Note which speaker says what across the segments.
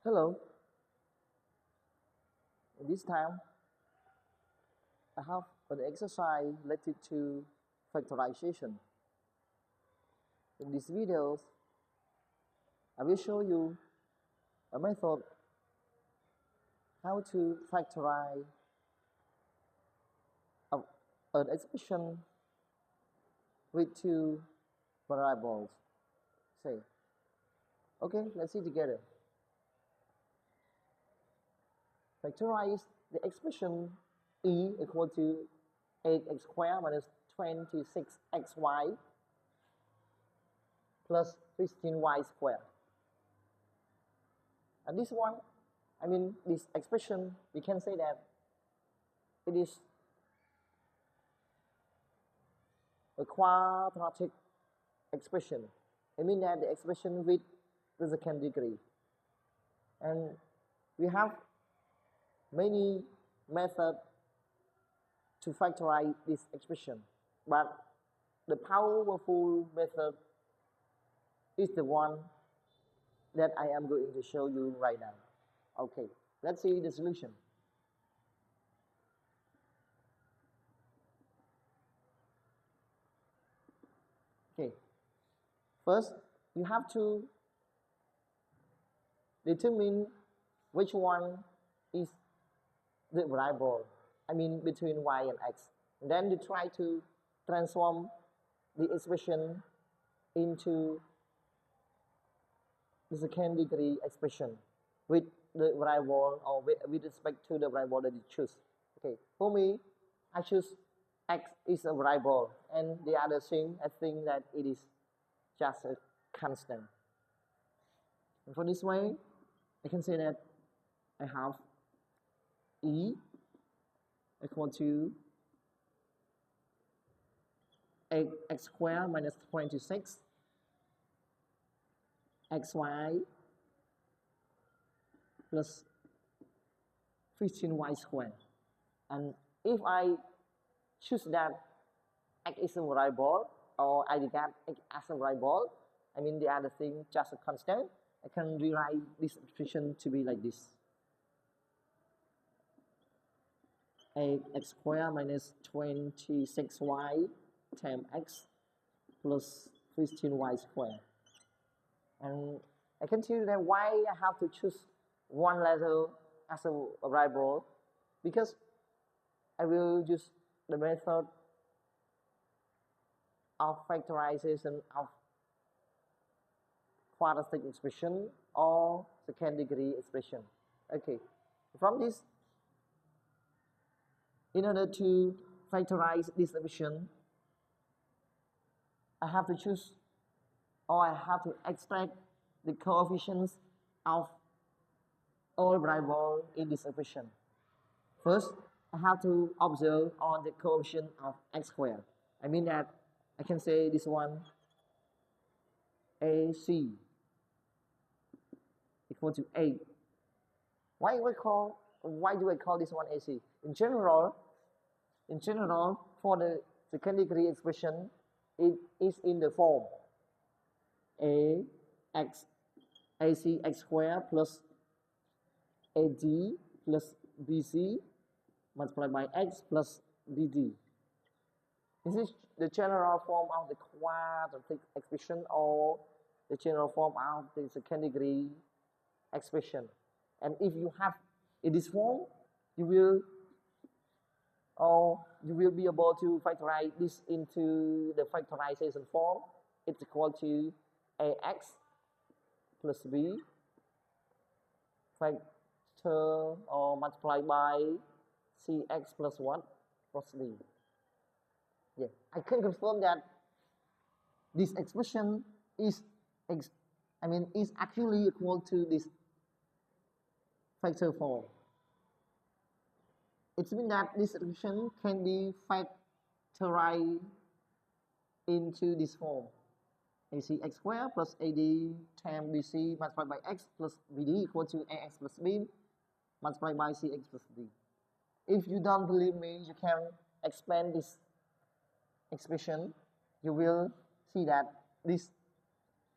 Speaker 1: Hello, this time I have an exercise related to factorization. In this video, I will show you a method how to factorize an expression with two variables. Say, okay, let's see together. Factorize the expression e equal to 8x squared minus 26xy plus 15y squared. And this one, this expression, we can say that it is a quadratic expression. It means that the expression with the second degree. And we have many methods to factorize this expression, but the powerful method is the one that I am going to show you right now. Okay, let's see the solution. Okay, first you have to determine which one is the variable, between y and x. And then you try to transform the expression into the second degree expression with the variable or with respect to the variable that you choose. Okay, for me, I choose x is a variable, and the other thing, I think that it is just a constant. And for this way, I can say that I have e equal to 8x squared minus 26 xy plus 15y squared. And if I choose that x is a variable, or I regard x as a variable, the other thing just a constant, I can rewrite this expression to be like this. 8x squared minus 26y times x plus 15y squared. And I can tell you that why I have to choose one letter as a variable, because I will use the method of factorization of quadratic expression or second degree expression. Okay, from this, in order to factorize this expression, I have to choose, or I have to extract the coefficients of all variables in this expression. First, I have to observe on the coefficient of x squared. That I can say this one AC equal to 8. Why do I call this one AC? In general, for the second degree expression, it is in the form AC x squared plus AD plus BC multiplied by x plus BD. This is the general form of the quadratic expression, or the general form of the second degree expression. And if you have in this form, you will be able to factorize this into the factorization form. It's equal to ax plus b factor or multiplied by cx plus what? Plus b. Yeah, I can confirm that this expression is actually equal to this factor form. It means that this expression can be factorized into this form. AC x squared plus AD times BC multiplied by x plus BD equal to AX plus B multiplied by CX plus D. If you don't believe me, you can expand this expression. You will see that this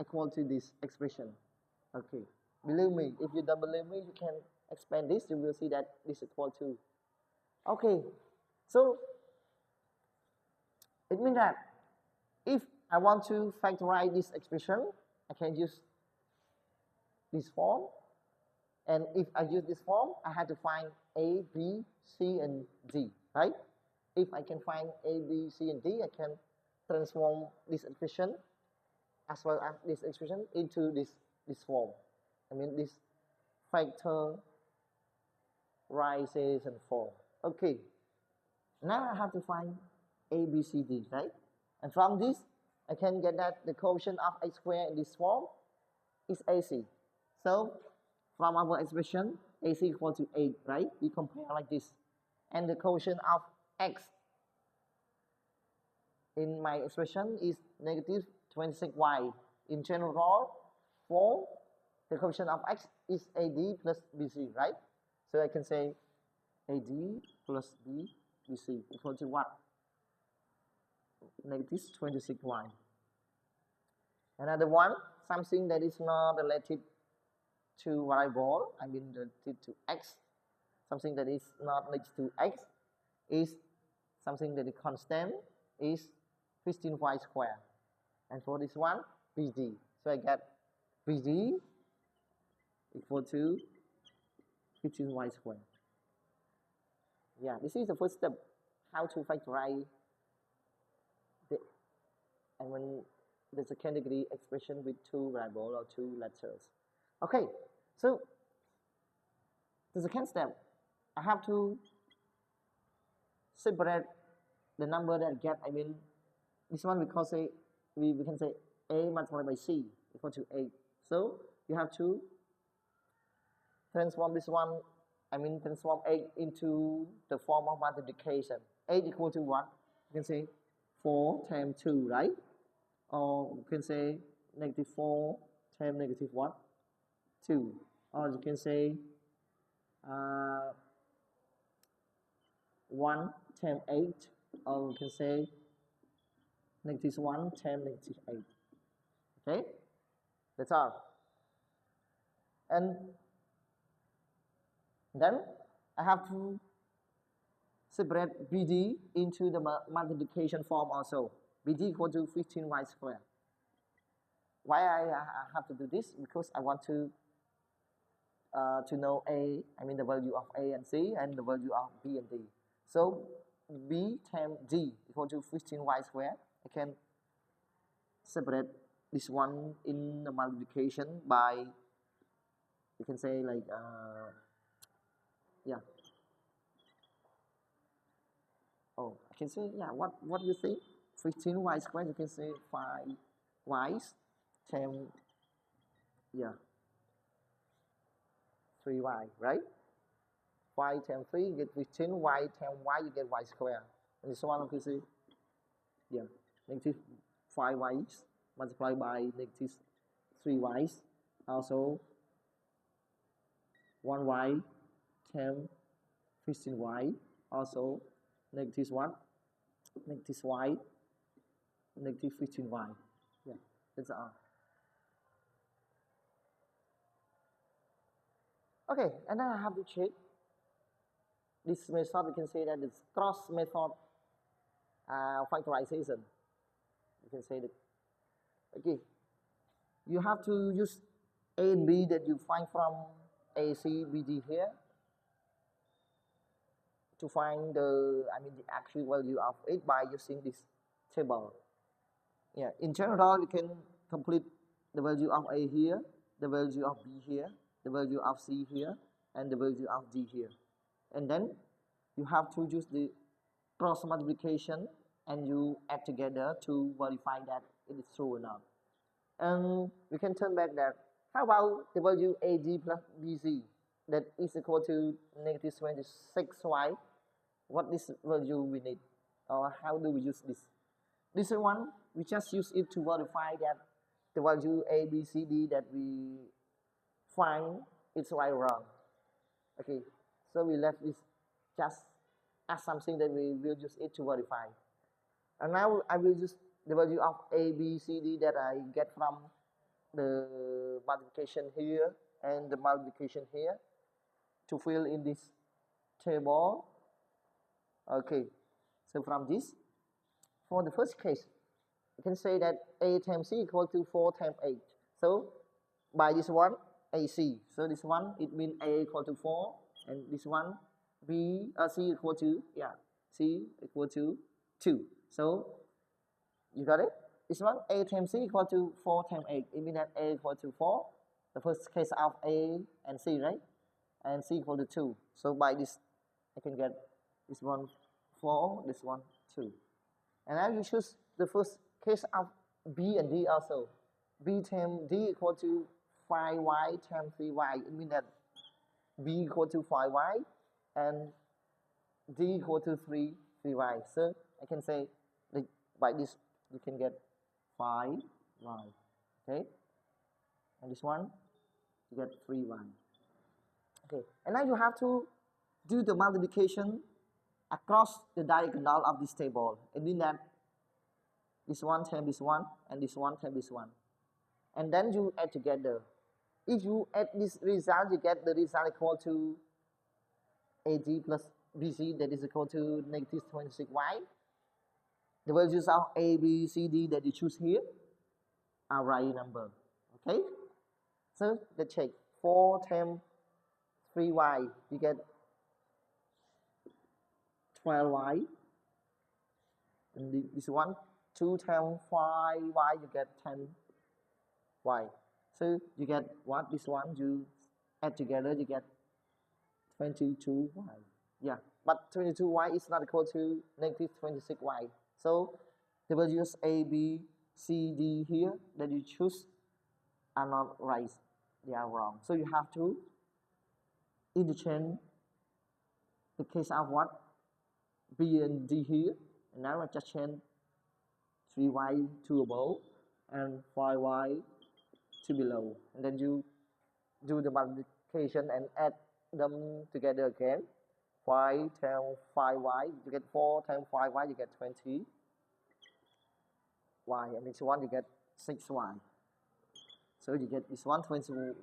Speaker 1: equal to this expression. Okay, Believe me, if you don't believe me, you can expand this, you will see that this is equal to. Okay, so it means that if I want to factorize this expression, I can use this form. And if I use this form, I have to find A, B, C, and D, right? If I can find A, B, C, and D, I can transform this expression as well as this expression into this form. I mean this factorization form. Okay, now I have to find A, B, C, D, right? And from this, I can get that the quotient of x squared in this form is AC. So from our expression, AC equal to 8, right? We compare like this. And the quotient of x in my expression is negative 26y. In general form, the quotient of x is AD plus BC, right? So I can say AD plus BC equal to what? Negative 26y. Another one, something that is not related to variable, I mean related to x, something that is not related to x is something that is constant, is 15y squared. And for this one, BD. So I get BD equal to 15y squared. Yeah, this is the first step, how to factorize and when the second degree expression with two variables or two letters. Okay, so the second step, I have to separate the number that I get. I mean, this one we can say A multiplied by C equal to 8. So you have to transform this one, I mean transform 8 into the form of multiplication. 8 equal to what? You can say 4 times 2, right? Or you can say negative 4 times negative what? 2. Or you can say 1 times 8. Or you can say negative 1 times negative 8. Okay? That's all. And then I have to separate BD into the multiplication form also. BD equal to 15y squared. Why I have to do this? Because I want to know A, I mean the value of A and C, and the value of B and D. So B times D equal to 15y squared. I can separate this one in the multiplication by, you can say like, yeah. Oh, I can say, yeah, what do you think? 15y squared, you can say 5y times, yeah, 3y, right? Y times 3, you get 15, y times y, you get y squared. And this one, you can say, yeah, negative 5y multiplied by negative 3y, also 1y times 15y, also negative 1, negative y, negative 15y. Yeah, that's all. Okay, and then I have to check this method. We can say that it's cross method factorization. You can say that. Okay, you have to use A and B that you find from A, C, B, D here to find the actual value of it by using this table. Yeah, in general, you can complete the value of A here, the value of B here, the value of C here, and the value of D here. And then you have to use the cross multiplication and you add together to verify that it is true or not. And we can turn back that. How about the value AD plus BC that is equal to negative 26y? What this value we need? Or how do we use this? This one, we just use it to verify that the value A, B, C, D that we find is right or wrong. Okay, so we left this just as something that we will use it to verify. And now I will use the value of A, B, C, D that I get from the multiplication here and the multiplication here to fill in this table. Okay, so from this, for the first case, you can say that a times c equal to 4 times 8. So by this one, AC. So this one, it means a equal to 4, and this one, c equal to, c equal to 2. So you got it? This one, a times c equal to 4 times 8. It means that a equal to 4, the first case of a and c, right? And c equal to 2. So by this, I can get this one 4, this one 2. And now you choose the first case of b and d also. B times d equal to 5y times 3y. It means that b equal to 5y and d equal to 3y. So I can say that by this you can get 5y. Okay? And this one you get 3y. Okay, and now you have to do the multiplication across the diagonal of this table. It means that this one times this one and this one times this one. And then you add together. If you add this result, you get the result equal to AD plus BC, that is equal to negative 26y. The values of A, B, C, D that you choose here are right number. Okay? So let's check. 4 times 3y, you get 12y. And this one, 2 times 5y, you get 10y. So you get what? This one, you add together, you get 22y. Yeah, but 22y is not equal to negative 26y. So the values A, B, C, D here that you choose are not right. They are wrong. So you have to interchange the case of what? B and D here. And now I just change 3y to above and 5y to below. And then you do the multiplication and add them together again. 5 times 5y, you get 4 times 5y, you get 20y. And this one, you get 6y. So you get this one, 20y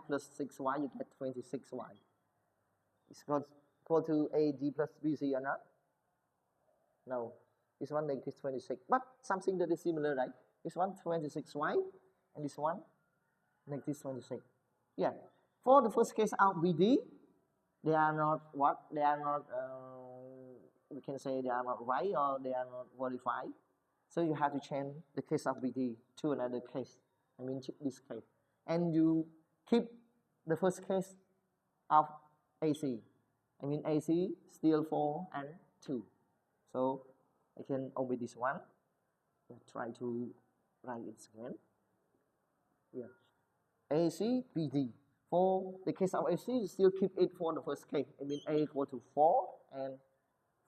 Speaker 1: plus 6y, you get 26y. It's equal to AD plus BC or not? No. This one negative 26. But something that is similar, right? This one 26y and this one negative 26. Yeah. For the first case of BD, they are not what? They are not, we can say they are not right or they are not verified. So you have to change the case of BD to another case. I mean this case. And you keep the first case of AC. I mean AC still 4 and 2. So I can omit this one. Try to write it again. Yeah. AC, BD. For the case of AC, you still keep it for the first case. I mean A equal to 4 and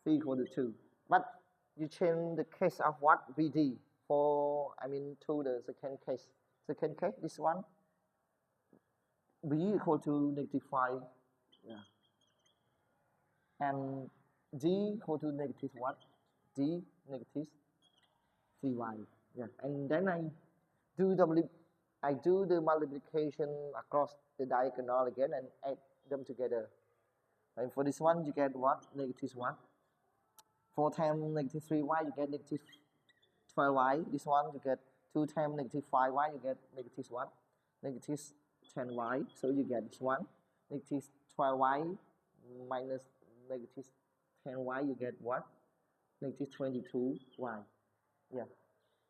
Speaker 1: C equal to 2. But you change the case of what? BD for, to the second case. Second case, this one, B equal to negative 5. Yeah. And D equal to negative what? D negative 3y. Yeah. And then I do the multiplication across the diagonal again and add them together. And for this one, you get what? Negative 1. 4 times negative 3y, you get negative 12y. This one, you get 2 times negative 5y, you get negative 1. Negative 10y. So you get this one. Negative 12y minus negative 10y, you get what? Negative 22y. Yeah.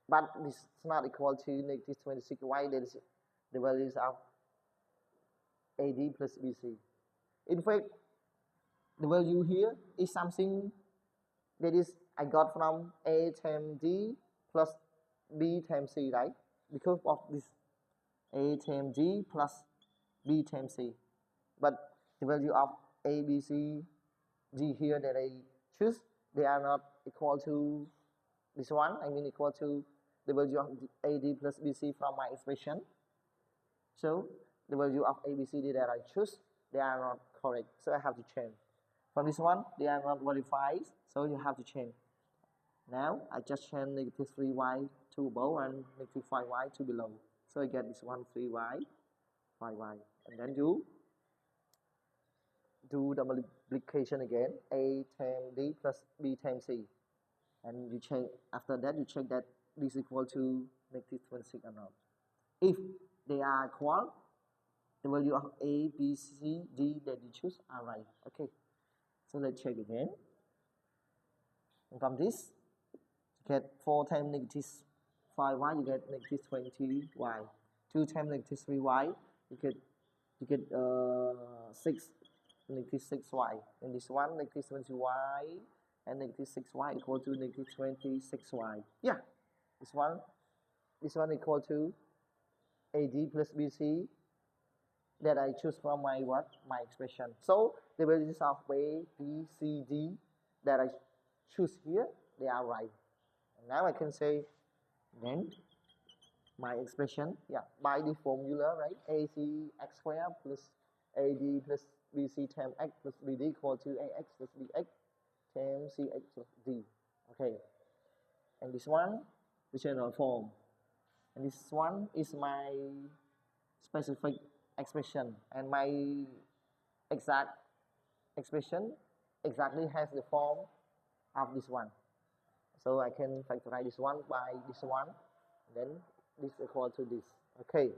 Speaker 1: But this is not equal to negative 26y. That is the values of AD plus BC. In fact, the value here is something that is I got from A times D plus B times C, right? Because of this A times D plus B times C. But the value of A, B, C, D here that I choose, they are not equal to this one. Equal to the value of AD plus BC from my expression. So the value of ABCD that I choose, they are not correct. So I have to change. From this one, they are not verified. So you have to change. Now I just change negative 3y to above and negative 5y to below. So I get this one 3y, 5y, and then you do the multiplication again, a times d plus b times c, and you check, after that you check that this is equal to -26 or not. If they are equal, the value of a, b, c, d that you choose are right. Okay, so let's check again. And from this, you get 4 times -5y, you get -20y. 2 times -3y, you get 6 -6y. And this one -20y and -6y equal to -26y. Yeah, this one equal to AD plus BC that I choose from my expression. So the values of A, B, C, D that I choose here, they are right. And now I can say then my expression, yeah, by the formula, right? AC x squared plus AD plus BC times x plus BD equal to AX plus BX times CX plus D. Okay. And this one, the general form. And this one is my specific expression. And my exact expression exactly has the form of this one. So I can factorize this one by this one, then this is equal to this. Okay.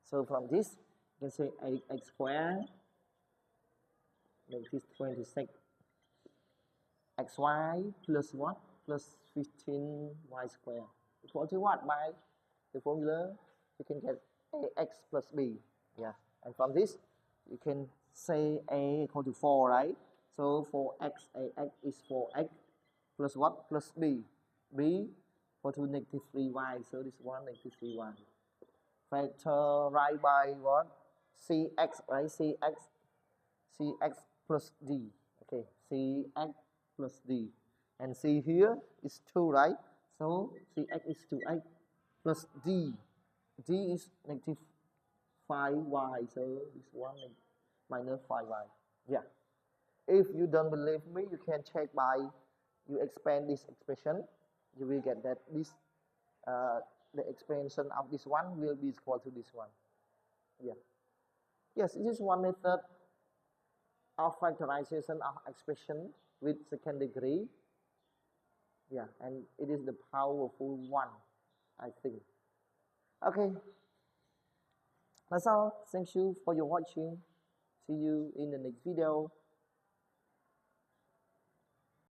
Speaker 1: So from this, you can say x squared -26 xy plus what? Plus 15y squared equal to what? By the formula, you can get ax plus b. Yeah. And from this, you can say a equal to 4, right? So for x, ax is 4x plus what? Plus b. b equal to -3y. So this one -3y. Factorize by what? Cx, right? Cx plus d. Okay, Cx plus d. And c here is 2, right? So Cx is 2x plus d. d is -5y. So this one is -5y. Yeah. If you don't believe me, you can check by you expand this expression. You will get that this the expansion of this one will be equal to this one. Yeah. Yes, this is one method of factorization of expression with second degree. Yeah, and it is the powerful one, I think. Okay, that's all. Thank you for your watching. See you in the next video.